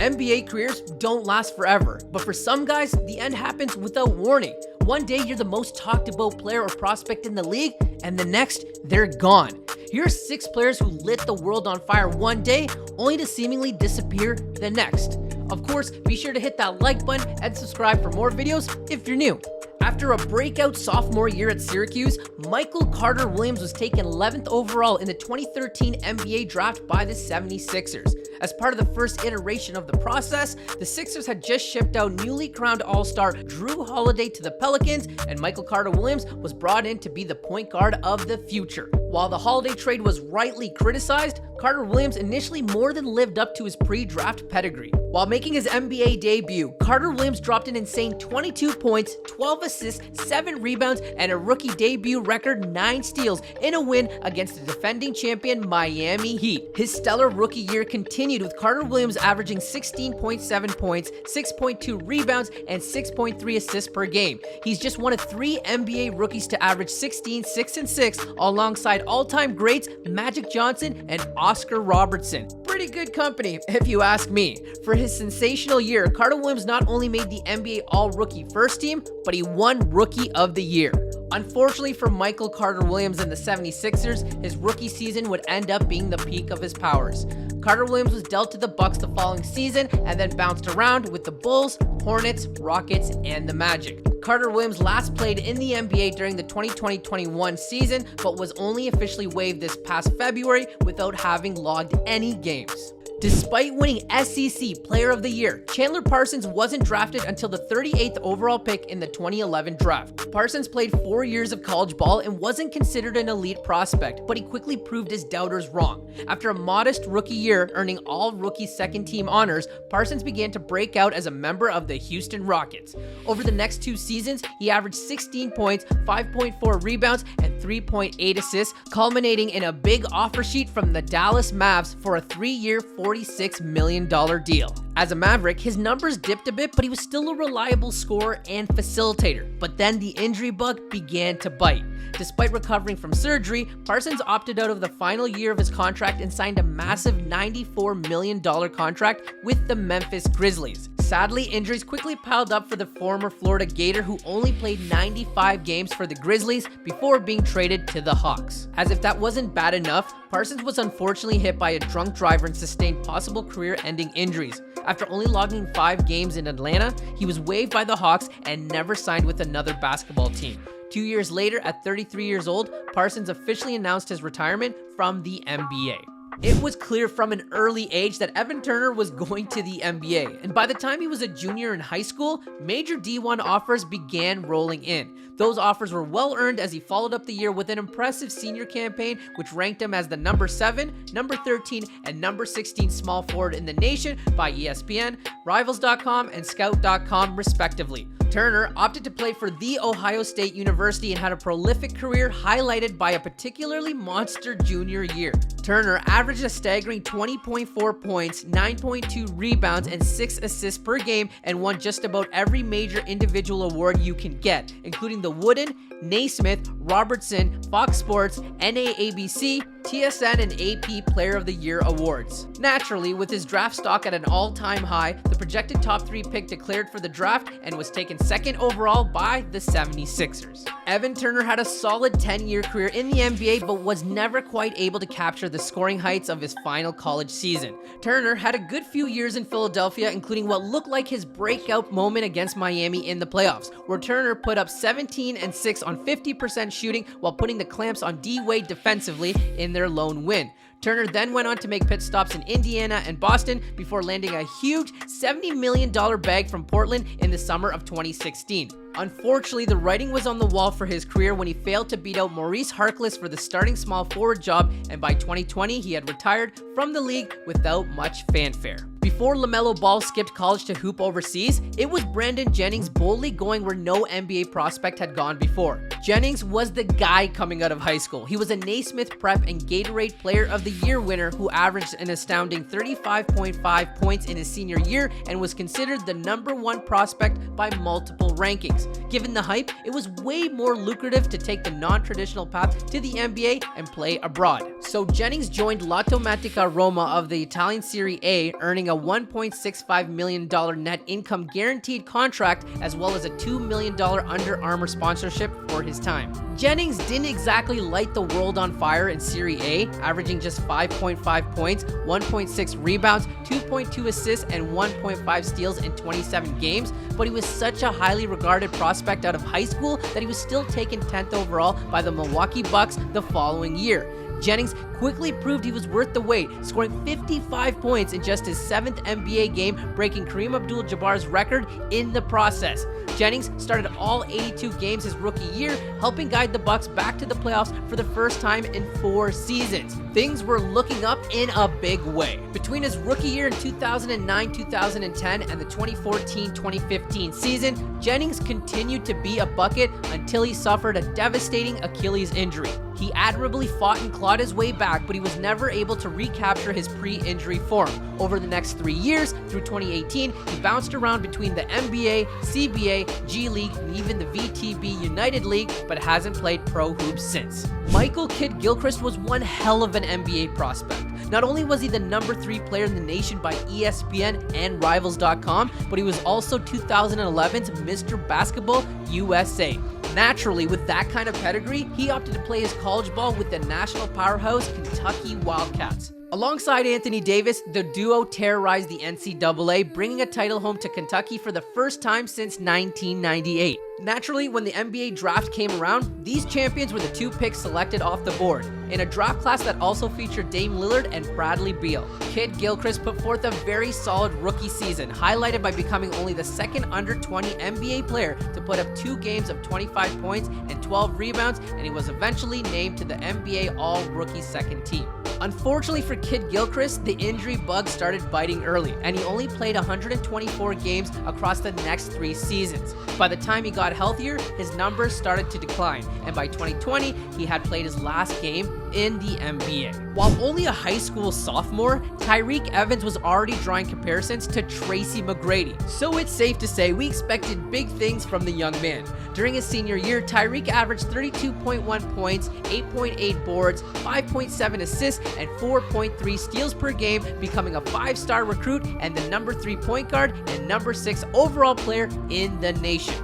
NBA careers don't last forever, but for some guys, the end happens without warning. One day you're the most talked about player or prospect in the league, and the next, they're gone. Here are 6 players who lit the world on fire one day, only to seemingly disappear the next. Of course, be sure to hit that like button and subscribe for more videos if you're new. After a breakout sophomore year at Syracuse, Michael Carter Williams was taken 11th overall in the 2013 NBA draft by the 76ers. As part of the first iteration of the process, the Sixers had just shipped out newly crowned All-Star Drew Holiday to the Pelicans, and Michael Carter Williams was brought in to be the point guard of the future. While the Holiday trade was rightly criticized, Carter Williams initially more than lived up to his pre-draft pedigree. While making his NBA debut, Carter Williams dropped an insane 22 points, 12 assists, 7 rebounds, and a rookie debut record 9 steals in a win against the defending champion Miami Heat. His stellar rookie year continued with Carter Williams averaging 16.7 points, 6.2 rebounds, and 6.3 assists per game. He's just one of 3 NBA rookies to average 16, 6, and 6 alongside all-time greats Magic Johnson and Oscar Robertson. Pretty good company, if you ask me. For his sensational year, Carter Williams not only made the NBA All-Rookie First Team, but he won Rookie of the Year. Unfortunately for Michael Carter Williams and the 76ers, his rookie season would end up being the peak of his powers. Carter Williams was dealt to the Bucks the following season and then bounced around with the Bulls, Hornets, Rockets, and the Magic. Carter Williams last played in the NBA during the 2020-21 season, but was only officially waived this past February without having logged any games. Despite winning SEC Player of the Year, Chandler Parsons wasn't drafted until the 38th overall pick in the 2011 draft. Parsons played 4 years of college ball and wasn't considered an elite prospect, but he quickly proved his doubters wrong. After a modest rookie year, earning all-rookie second-team honors, Parsons began to break out as a member of the Houston Rockets. Over the next 2 seasons, he averaged 16 points, 5.4 rebounds, and 3.8 assists, culminating in a big offer sheet from the Dallas Mavs for a 3-year, $46 million deal. As a Maverick, his numbers dipped a bit, but he was still a reliable scorer and facilitator. But then the injury bug began to bite. Despite recovering from surgery, Parsons opted out of the final year of his contract and signed a massive $94 million contract with the Memphis Grizzlies. Sadly, injuries quickly piled up for the former Florida Gator, who only played 95 games for the Grizzlies before being traded to the Hawks. As if that wasn't bad enough, Parsons was unfortunately hit by a drunk driver and sustained possible career-ending injuries. After only logging 5 games in Atlanta, he was waived by the Hawks and never signed with another basketball team. 2 years later, at 33 years old, Parsons officially announced his retirement from the NBA. It was clear from an early age that Evan Turner was going to the NBA, and by the time he was a junior in high school, major D1 offers began rolling in. Those offers were well earned as he followed up the year with an impressive senior campaign, which ranked him as the number 7, number 13, and number 16 small forward in the nation by ESPN, Rivals.com, and Scout.com respectively. Turner opted to play for The Ohio State University and had a prolific career highlighted by a particularly monster junior year. Turner averaged a staggering 20.4 points, 9.2 rebounds, and 6 assists per game and won just about every major individual award you can get, including the Wooden, Naismith, Robertson, Fox Sports, NAABC, TSN, and AP Player of the Year awards. Naturally, with his draft stock at an all-time high, the projected top 3 pick declared for the draft and was taken 2nd overall by the 76ers. Evan Turner had a solid 10-year career in the NBA, but was never quite able to capture the scoring heights of his final college season. Turner had a good few years in Philadelphia, including what looked like his breakout moment against Miami in the playoffs, where Turner put up 17 and 6 on 50% shooting while putting the clamps on D-Wade defensively in their lone win. Turner then went on to make pit stops in Indiana and Boston before landing a huge $70 million bag from Portland in the summer of 2016. Unfortunately, the writing was on the wall for his career when he failed to beat out Maurice Harkless for the starting small forward job, and by 2020 he had retired from the league without much fanfare. Before LaMelo Ball skipped college to hoop overseas, it was Brandon Jennings boldly going where no NBA prospect had gone before. Jennings was the guy coming out of high school. He was a Naismith Prep and Gatorade Player of the Year winner who averaged an astounding 35.5 points in his senior year and was considered the #1 prospect by multiple rankings. Given the hype, it was way more lucrative to take the non-traditional path to the NBA and play abroad. So Jennings joined l'Automatica Roma of the Italian Serie A, earning a $1.65 million net income guaranteed contract as well as a $2 million Under Armour sponsorship for his time. Jennings didn't exactly light the world on fire in Serie A, averaging just 5.5 points, 1.6 rebounds, 2.2 assists, and 1.5 steals in 27 games, but he was such a highly regarded prospect out of high school that he was still taken 10th overall by the Milwaukee Bucks the following year. Jennings quickly proved he was worth the wait, scoring 55 points in just his 7th NBA game, breaking Kareem Abdul-Jabbar's record in the process. Jennings started all 82 games his rookie year, helping guide the Bucks back to the playoffs for the first time in 4 seasons. Things were looking up in a big way. Between his rookie year in 2009-2010 and the 2014-2015 season, Jennings continued to be a bucket until he suffered a devastating Achilles injury. He admirably fought and clawed his way back, but he was never able to recapture his pre-injury form. Over the next 3 years, through 2018, he bounced around between the NBA, CBA, G League, and even the VTB United League, but hasn't played pro hoops since. Michael Kidd-Gilchrist was one hell of an NBA prospect. Not only was he the #3 player in the nation by ESPN and Rivals.com, but he was also 2011's Mr. Basketball USA. Naturally, with that kind of pedigree, he opted to play his college ball with the national powerhouse Kentucky Wildcats. Alongside Anthony Davis, the duo terrorized the NCAA, bringing a title home to Kentucky for the first time since 1998. Naturally, when the NBA draft came around, these champions were the 2 picks selected off the board, in a draft class that also featured Dame Lillard and Bradley Beal. Kidd-Gilchrist put forth a very solid rookie season, highlighted by becoming only the 2nd under-20 NBA player to put up 2 games of 25 points and 12 rebounds, and he was eventually named to the NBA All-Rookie Second Team. Unfortunately for Kidd-Gilchrist, the injury bug started biting early, and he only played 124 games across the next 3 seasons. By the time he got healthier, his numbers started to decline, and by 2020, he had played his last game in the NBA. While only a high school sophomore, Tyreke Evans was already drawing comparisons to Tracy McGrady, so it's safe to say we expected big things from the young man. During his senior year, Tyreke averaged 32.1 points, 8.8 boards, 5.7 assists, and 4.3 steals per game, becoming a 5-star recruit and the #3 point guard and #6 overall player in the nation.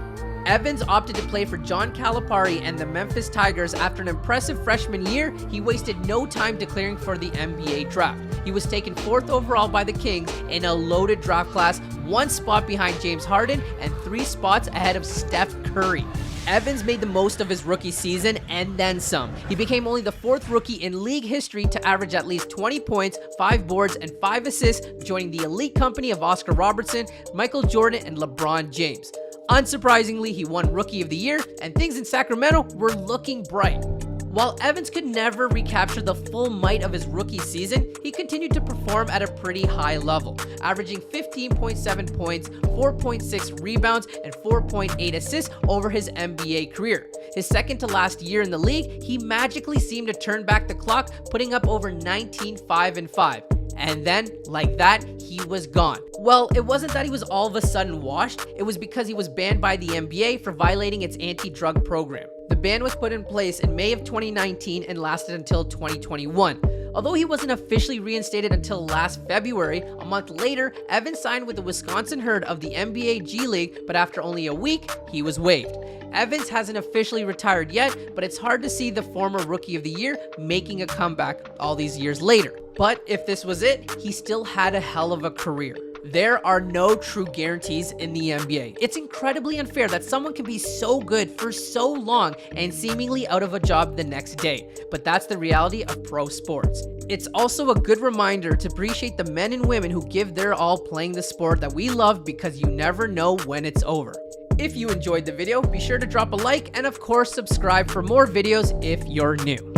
Evans opted to play for John Calipari and the Memphis Tigers. After an impressive freshman year, he wasted no time declaring for the NBA draft. He was taken 4th overall by the Kings in a loaded draft class, 1 spot behind James Harden and 3 spots ahead of Steph Curry. Evans made the most of his rookie season and then some. He became only the 4th rookie in league history to average at least 20 points, 5 boards, and 5 assists, joining the elite company of Oscar Robertson, Michael Jordan, and LeBron James. Unsurprisingly, he won Rookie of the Year, and things in Sacramento were looking bright. While Evans could never recapture the full might of his rookie season, he continued to perform at a pretty high level, averaging 15.7 points, 4.6 rebounds, and 4.8 assists over his NBA career. His second to last year in the league, he magically seemed to turn back the clock, putting up over 19 5-5. And then, like that, he was gone. Well, it wasn't that he was all of a sudden washed, it was because he was banned by the NBA for violating its anti-drug program. The ban was put in place in May of 2019 and lasted until 2021. Although he wasn't officially reinstated until last February, a month later, Evans signed with the Wisconsin Herd of the NBA G League, but after only a week, he was waived. Evans hasn't officially retired yet, but it's hard to see the former Rookie of the Year making a comeback all these years later. But if this was it, he still had a hell of a career. There are no true guarantees in the NBA. It's incredibly unfair that someone can be so good for so long and seemingly out of a job the next day, but that's the reality of pro sports. It's also a good reminder to appreciate the men and women who give their all playing the sport that we love, because you never know when it's over. If you enjoyed the video, be sure to drop a like and of course subscribe for more videos if you're new.